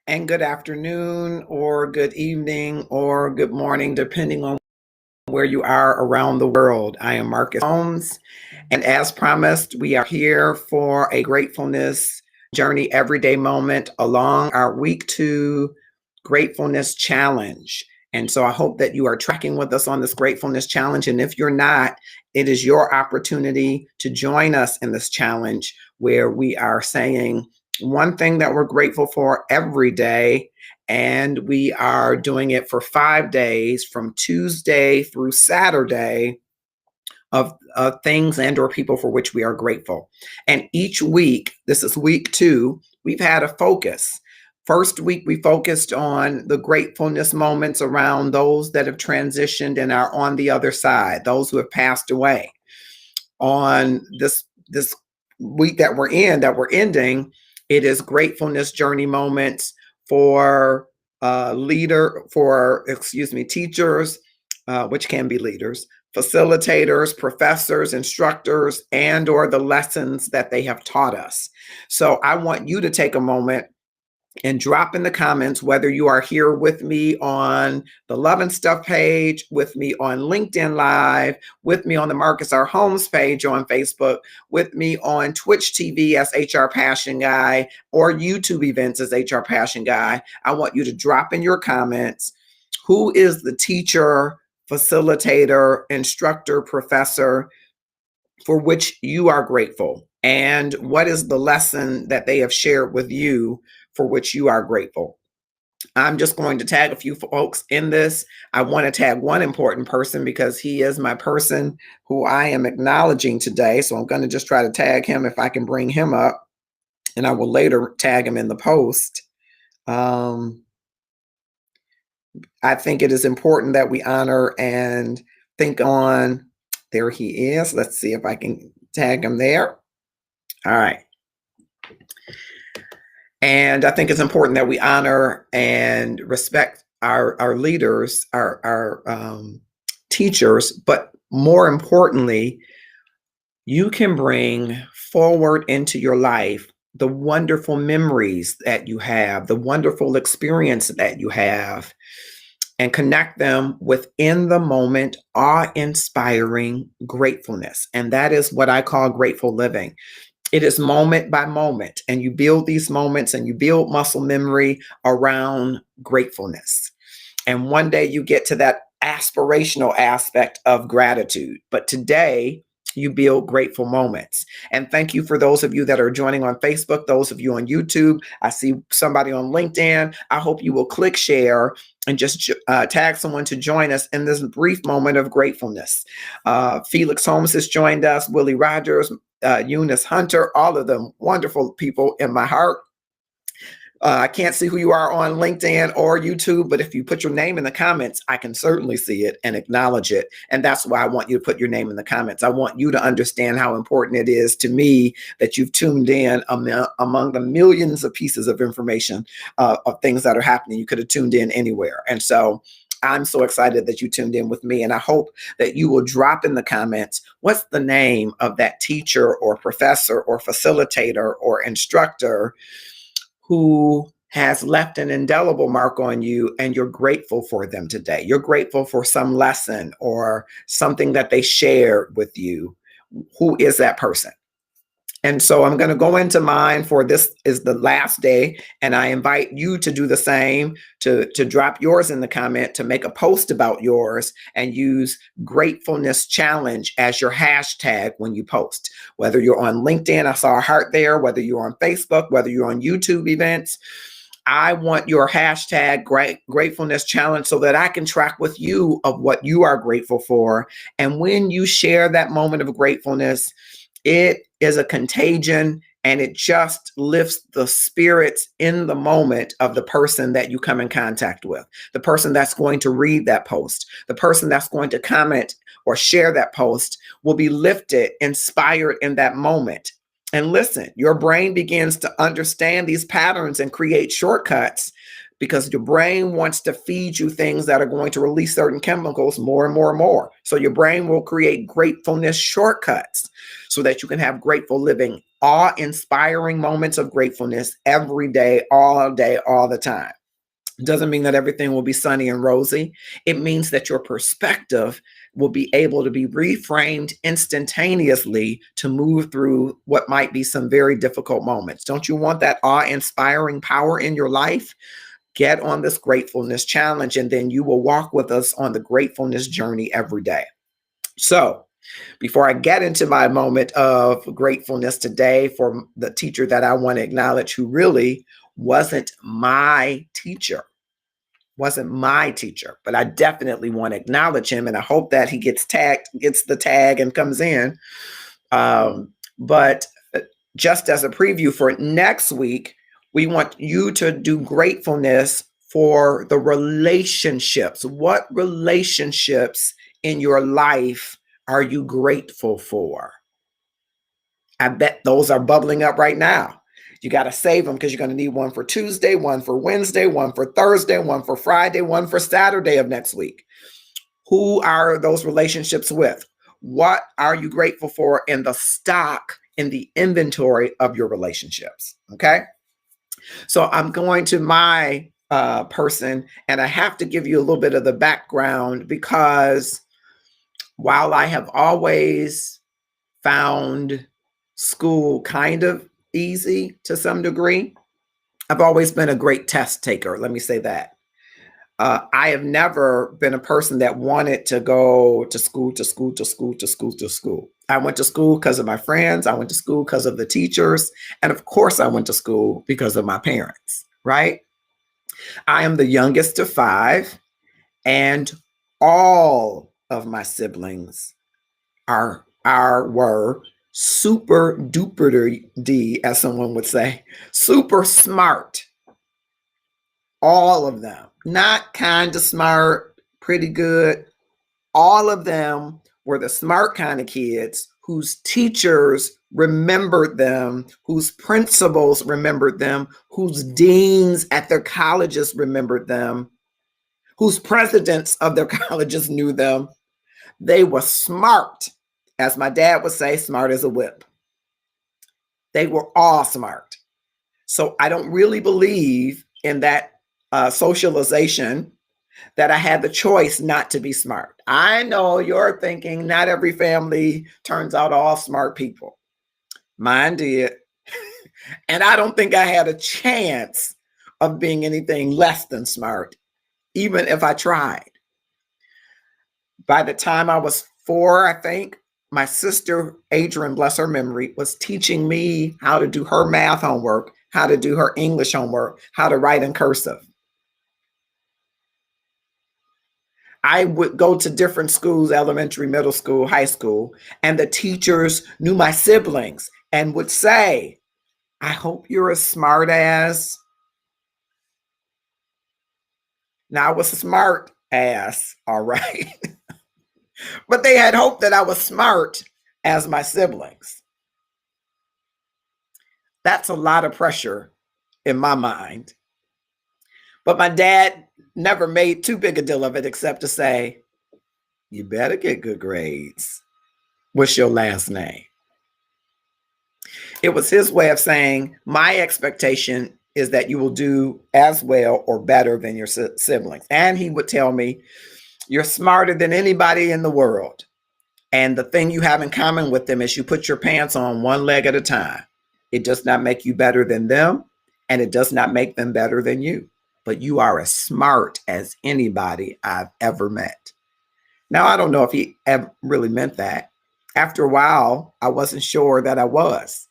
and good afternoon, or good evening, or good morning, depending on where you are around the world. I am Marcus Holmes, and as promised, we are here for a gratefulness journey everyday moment along our week 2 gratefulness challenge. And so I hope that you are tracking with us on this gratefulness challenge. And if you're not, it is your opportunity to join us in this challenge where we are saying one thing that we're grateful for every day. And we are doing it for 5 days from Tuesday through Saturday of things and or people for which we are grateful. And each week, this is week 2, we've had a focus. First week, we focused on the gratefulness moments around those that have transitioned and are on the other side, those who have passed away. On this week that we're ending, it is gratefulness journey moments for teachers, which can be leaders, facilitators, professors, instructors, and or the lessons that they have taught us. So I want you to take a moment and drop in the comments whether you are here with me on the Love and Stuff page, with me on LinkedIn Live, with me on the Marcus R. Holmes page on Facebook, with me on Twitch TV as HR Passion Guy, or YouTube events as HR Passion Guy. I want you to drop in your comments who is the teacher, facilitator, instructor, professor for which you are grateful, and what is the lesson that they have shared with you for which you are grateful. I'm just going to tag a few folks in this. I want to tag one important person because he is my person who I am acknowledging today. So I'm going to just try to tag him if I can bring him up, and I will later tag him in the post. I think it is important that we honor and think on, there he is. Let's see if I can tag him there. All right. And I think it's important that we honor and respect our leaders, our teachers, but more importantly, you can bring forward into your life the wonderful memories that you have, the wonderful experience that you have, and connect them within the moment, awe-inspiring gratefulness. And that is what I call grateful living. It is moment by moment, and you build these moments and you build muscle memory around gratefulness. And one day you get to that aspirational aspect of gratitude. But today you build grateful moments. And thank you for those of you that are joining on Facebook, those of you on YouTube. I see somebody on LinkedIn. I hope you will click share and just tag someone to join us in this brief moment of gratefulness. Felix Holmes has joined us, Willie Rogers, Eunice Hunter, all of them wonderful people in my heart. I can't see who you are on LinkedIn or YouTube, but if you put your name in the comments, I can certainly see it and acknowledge it. And that's why I want you to put your name in the comments. I want you to understand how important it is to me that you've tuned in among the millions of pieces of information of things that are happening. You could have tuned in anywhere. And so I'm so excited that you tuned in with me, and I hope that you will drop in the comments, what's the name of that teacher or professor or facilitator or instructor who has left an indelible mark on you, and you're grateful for them today. You're grateful for some lesson or something that they shared with you. Who is that person? And so I'm going to go into mine, for this is the last day, and I invite you to do the same, to drop yours in the comment, to make a post about yours and use Gratefulness Challenge as your hashtag when you post. Whether you're on LinkedIn, I saw a heart there, whether you're on Facebook, whether you're on YouTube events, I want your hashtag Gratefulness Challenge so that I can track with you of what you are grateful for. And when you share that moment of gratefulness, it is a contagion, and it just lifts the spirits in the moment of the person that you come in contact with, the person that's going to read that post, the person that's going to comment or share that post will be lifted, inspired in that moment. And listen, your brain begins to understand these patterns and create shortcuts, because your brain wants to feed you things that are going to release certain chemicals more and more and more. So your brain will create gratefulness shortcuts so that you can have grateful living awe-inspiring moments of gratefulness every day, all the time. Doesn't mean that everything will be sunny and rosy. It means that your perspective will be able to be reframed instantaneously to move through what might be some very difficult moments. Don't you want that awe-inspiring power in your life? Get on this gratefulness challenge, and then you will walk with us on the gratefulness journey every day. So, before I get into my moment of gratefulness today for the teacher that I want to acknowledge, who really wasn't my teacher, but I definitely want to acknowledge him, and I hope that he gets the tag and comes in. But just as a preview for next week, we want you to do gratefulness for the relationships. What relationships in your life are you grateful for? I bet those are bubbling up right now. You got to save them because you're going to need one for Tuesday, one for Wednesday, one for Thursday, one for Friday, one for Saturday of next week. Who are those relationships with? What are you grateful for in the stock, in the inventory of your relationships? Okay. So I'm going to my person, and I have to give you a little bit of the background, because while I have always found school kind of easy to some degree, I've always been a great test taker. Let me say that. I have never been a person that wanted to go to school. I went to school because of my friends. I went to school because of the teachers. And of course, I went to school because of my parents, right? I am the youngest of 5, and all of my siblings were super duper D, as someone would say, super smart. All of them, not kind of smart, pretty good. All of them were the smart kind of kids whose teachers remembered them, whose principals remembered them, whose deans at their colleges remembered them, whose presidents of their colleges knew them. They were smart. As my dad would say, smart as a whip. They were all smart. So I don't really believe in that socialization, that I had the choice not to be smart. I know you're thinking not every family turns out all smart people. Mine did. And I don't think I had a chance of being anything less than smart, even if I tried. By the time I was 4, I think, my sister, Adrian, bless her memory, was teaching me how to do her math homework, how to do her English homework, how to write in cursive. I would go to different schools, elementary, middle school, high school, and the teachers knew my siblings and would say, I hope you're a smart ass. Now, I was a smart ass, all right. But they had hoped that I was smart as my siblings. That's a lot of pressure in my mind. But my dad never made too big a deal of it, except to say, you better get good grades. What's your last name? It was his way of saying, my expectation is that you will do as well or better than your siblings. And he would tell me, you're smarter than anybody in the world. And the thing you have in common with them is you put your pants on one leg at a time. It does not make you better than them, and it does not make them better than you. But you are as smart as anybody I've ever met. Now, I don't know if he ever really meant that. After a while, I wasn't sure that I was.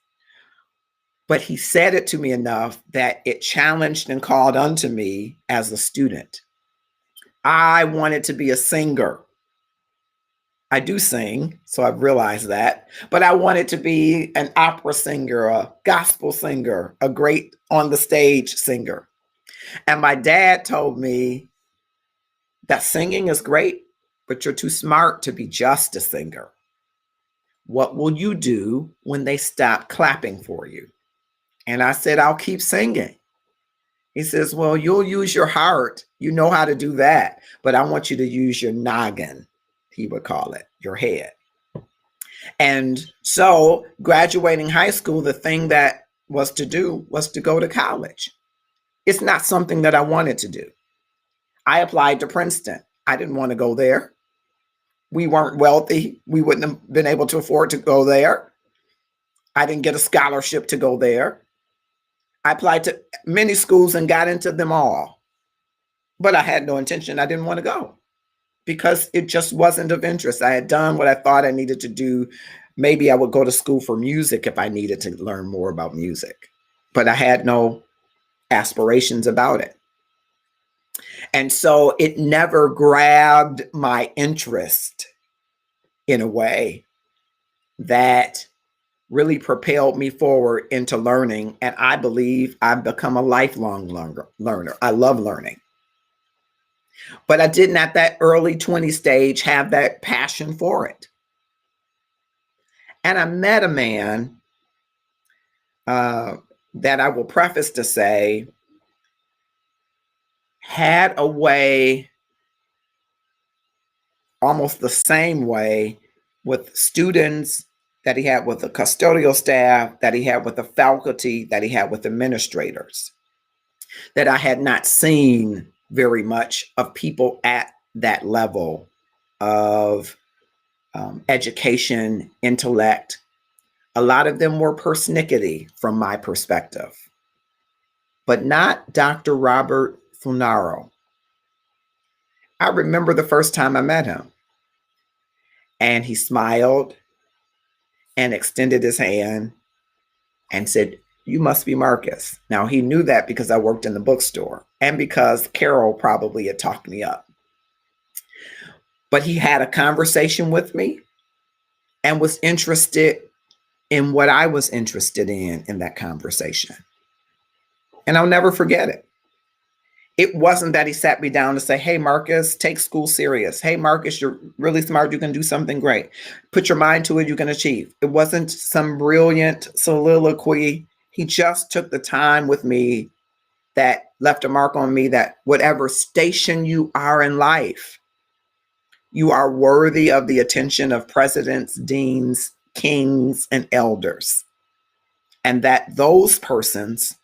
But he said it to me enough that it challenged and called unto me as a student. I wanted to be a singer. I do sing, so I've realized that. But I wanted to be an opera singer, a gospel singer, a great on the stage singer. And my dad told me that singing is great, but you're too smart to be just a singer. What will you do when they stop clapping for you? And I said, I'll keep singing. He says, well, you'll use your heart. You know how to do that. But I want you to use your noggin, he would call it, your head. And so, graduating high school, the thing that was to do was to go to college. It's not something that I wanted to do. I applied to Princeton. I didn't want to go there. We weren't wealthy. We wouldn't have been able to afford to go there. I didn't get a scholarship to go there. I applied to many schools and got into them all. But I had no intention. I didn't want to go because it just wasn't of interest. I had done what I thought I needed to do. Maybe I would go to school for music if I needed to learn more about music, but I had no aspirations about it. And so it never grabbed my interest in a way that really propelled me forward into learning. And I believe I've become a lifelong learner. I love learning. But I didn't at that early 20 stage have that passion for it. And I met a man that I will preface to say had a way, almost the same way, with students that he had with the custodial staff, that he had with the faculty, that he had with administrators, that I had not seen very much of people at that level of education, intellect. A lot of them were persnickety from my perspective, but not Dr. Robert Funaro. I remember the first time I met him, and he smiled and extended his hand and said, "You must be Marcus." Now, he knew that because I worked in the bookstore and because Carol probably had talked me up. But he had a conversation with me and was interested in what I was interested in that conversation. And I'll never forget it. It wasn't that he sat me down to say, "Hey, Marcus, take school serious. Hey, Marcus, you're really smart. You can do something great. Put your mind to it. You can achieve." It wasn't some brilliant soliloquy. He just took the time with me that left a mark on me that whatever station you are in life, you are worthy of the attention of presidents, deans, kings, and elders. And that those persons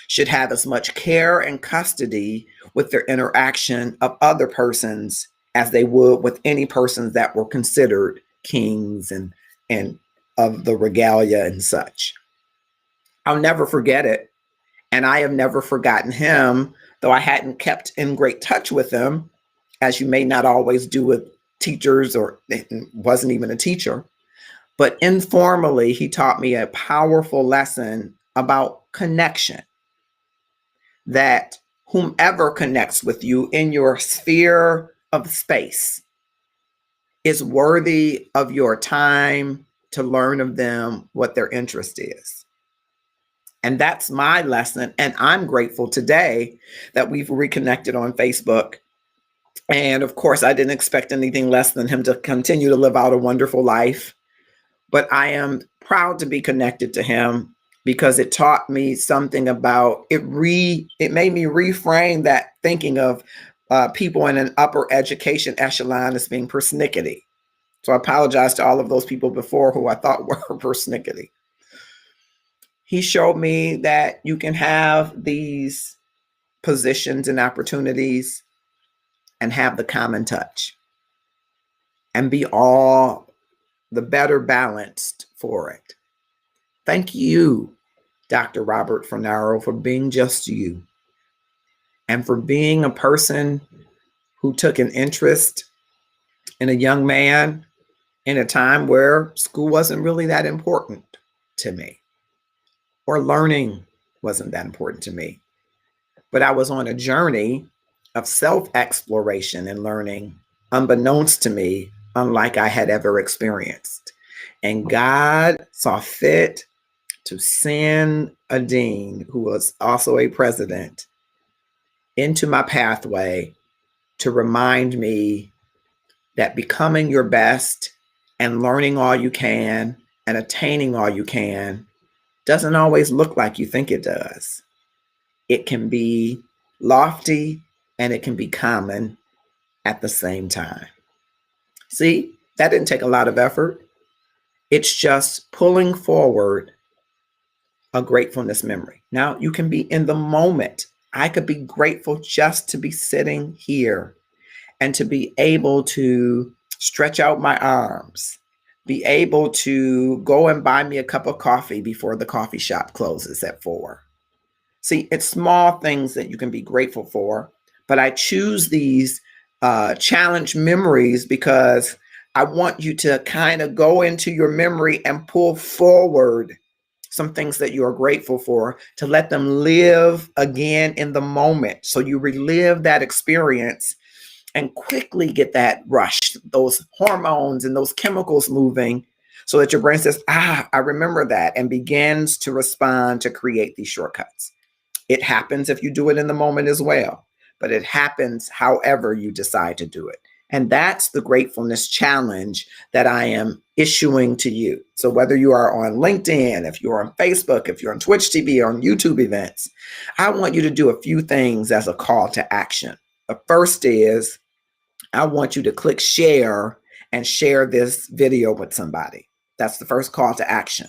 should have as much care and custody with their interaction of other persons as they would with any persons that were considered kings and of the regalia and such. I'll never forget it. And I have never forgotten him, though I hadn't kept in great touch with him, as you may not always do with teachers, or wasn't even a teacher. But informally, he taught me a powerful lesson about connection, that whomever connects with you in your sphere of space is worthy of your time to learn of them what their interest is. And that's my lesson. And I'm grateful today that we've reconnected on Facebook. And of course, I didn't expect anything less than him to continue to live out a wonderful life. But I am proud to be connected to him because it taught me something about it. It made me reframe that thinking of people in an upper education echelon as being persnickety. So I apologize to all of those people before who I thought were persnickety. He showed me that you can have these positions and opportunities and have the common touch and be all the better balanced for it. Thank you, Dr. Robert Funaro, for being just you and for being a person who took an interest in a young man in a time where school wasn't really that important to me, or learning wasn't that important to me. But I was on a journey of self-exploration and learning, unbeknownst to me, unlike I had ever experienced. And God saw fit to send a dean who was also a president into my pathway to remind me that becoming your best and learning all you can and attaining all you can doesn't always look like you think it does. It can be lofty and it can be common at the same time. See, that didn't take a lot of effort. It's just pulling forward a gratefulness memory. Now, you can be in the moment. I could be grateful just to be sitting here and to be able to stretch out my arms, be able to go and buy me a cup of coffee before the coffee shop closes at 4. See, it's small things that you can be grateful for, but I choose these challenge memories because I want you to kind of go into your memory and pull forward some things that you are grateful for to let them live again in the moment. So you relive that experience and quickly get that rush, those hormones and those chemicals moving so that your brain says, I remember that, and begins to respond to create these shortcuts. It happens if you do it in the moment as well, but it happens however you decide to do it. And that's the gratefulness challenge that I am issuing to you. So whether you are on LinkedIn, if you're on Facebook, if you're on Twitch TV, or on YouTube events, I want you to do a few things as a call to action. The first is I want you to click share and share this video with somebody. That's the first call to action.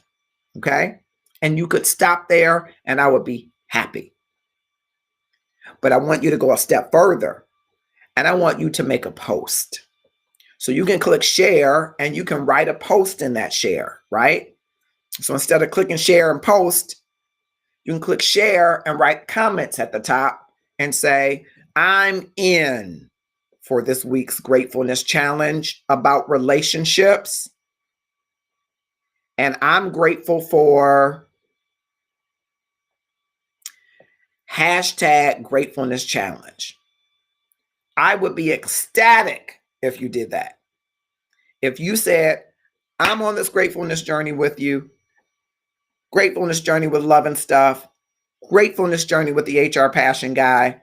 Okay? And you could stop there and I would be happy. But I want you to go a step further and I want you to make a post. So you can click share and you can write a post in that share, right? So instead of clicking share and post, you can click share and write comments at the top and say, I'm in for this week's gratefulness challenge about relationships. And I'm grateful for #gratefulness challenge. I would be ecstatic if you did that. If you said, I'm on this gratefulness journey with you, gratefulness journey with love and stuff, gratefulness journey with the HR passion guy,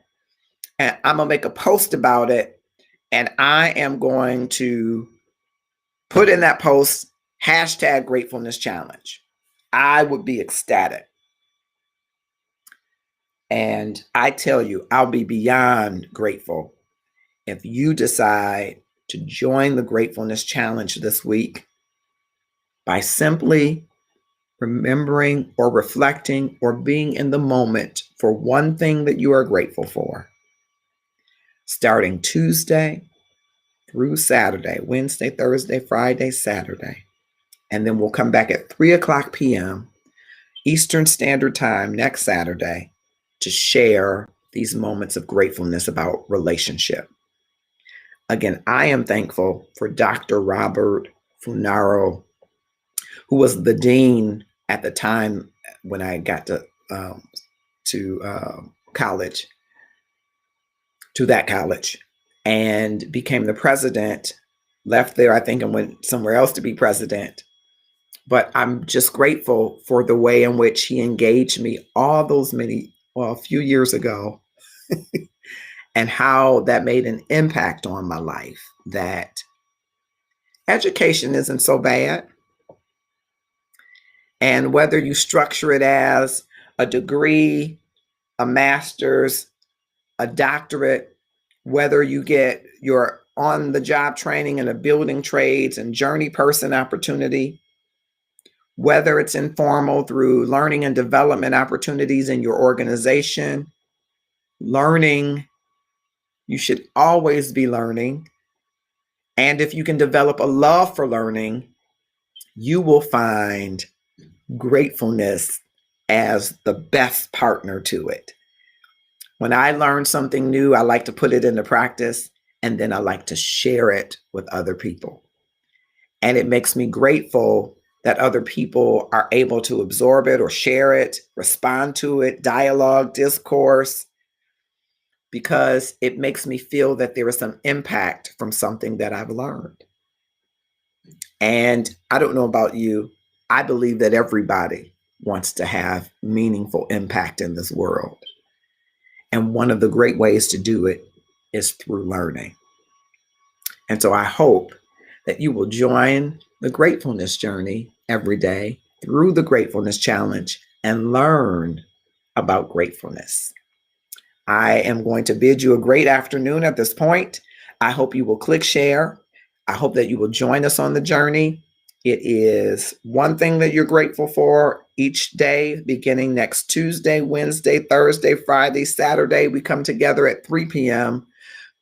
and I'm going to make a post about it, and I am going to put in that post #gratefulness challenge. I would be ecstatic. And I tell you, I'll be beyond grateful if you decide to join the gratefulness challenge this week by simply remembering or reflecting or being in the moment for one thing that you are grateful for, starting Tuesday through Saturday, Wednesday, Thursday, Friday, Saturday. And then we'll come back at 3:00 p.m. Eastern Standard Time next Saturday to share these moments of gratefulness about relationship. Again, I am thankful for Dr. Robert Funaro, who was the dean at the time when I got to college, to that college, and became the president, left there, I think, and went somewhere else to be president. But I'm just grateful for the way in which he engaged me all those a few years ago, and how that made an impact on my life, that education isn't so bad. And whether you structure it as a degree, a master's, a doctorate, whether you get your on-the-job training in a building trades and journey person opportunity, whether it's informal through learning and development opportunities in your organization, learning, you should always be learning. And if you can develop a love for learning, you will find gratefulness as the best partner to it. When I learn something new, I like to put it into practice, and then I like to share it with other people. And it makes me grateful that other people are able to absorb it or share it, respond to it, dialogue, discourse, because it makes me feel that there is some impact from something that I've learned. And I don't know about you, I believe that everybody wants to have meaningful impact in this world. And one of the great ways to do it is through learning. And so I hope that you will join the gratefulness journey every day through the gratefulness challenge and learn about gratefulness. I am going to bid you a great afternoon at this point. I hope you will click share. I hope that you will join us on the journey. It is one thing that you're grateful for each day, beginning next Tuesday, Wednesday, Thursday, Friday, Saturday. We come together at 3 p.m.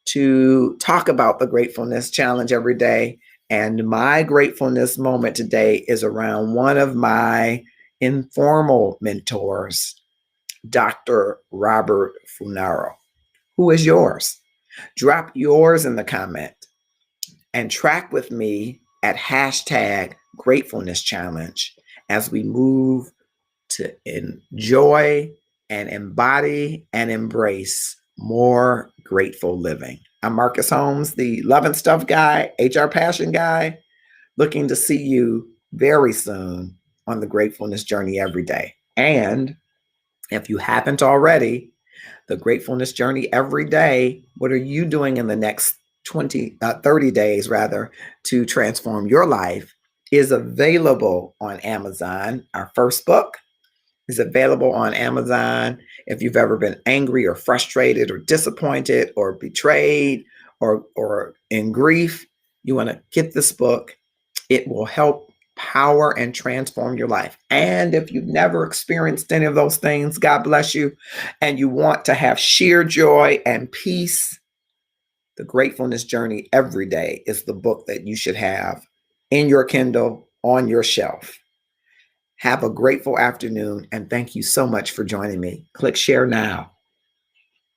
to talk about the gratefulness challenge every day. And my gratefulness moment today is around one of my informal mentors, Dr. Robert Funaro. Who is yours? Drop yours in the comment and track with me at hashtag gratefulness challenge as we move to enjoy and embody and embrace more grateful living. I'm Marcus Holmes, the love and stuff guy, HR passion guy, looking to see you very soon on the gratefulness journey every day. And if you haven't already, the gratefulness journey every day, what are you doing in the next 30 days rather to transform your life, is available on Amazon. Our first book is available on Amazon. If you've ever been angry or frustrated or disappointed or betrayed or in grief, you want to get this book. It will help power and transform your life. And if you've never experienced any of those things, God bless you, and you want to have sheer joy and peace, The Gratefulness Journey Every Day is the book that you should have in your Kindle on your shelf. Have a grateful afternoon, and thank you so much for joining me. Click share now.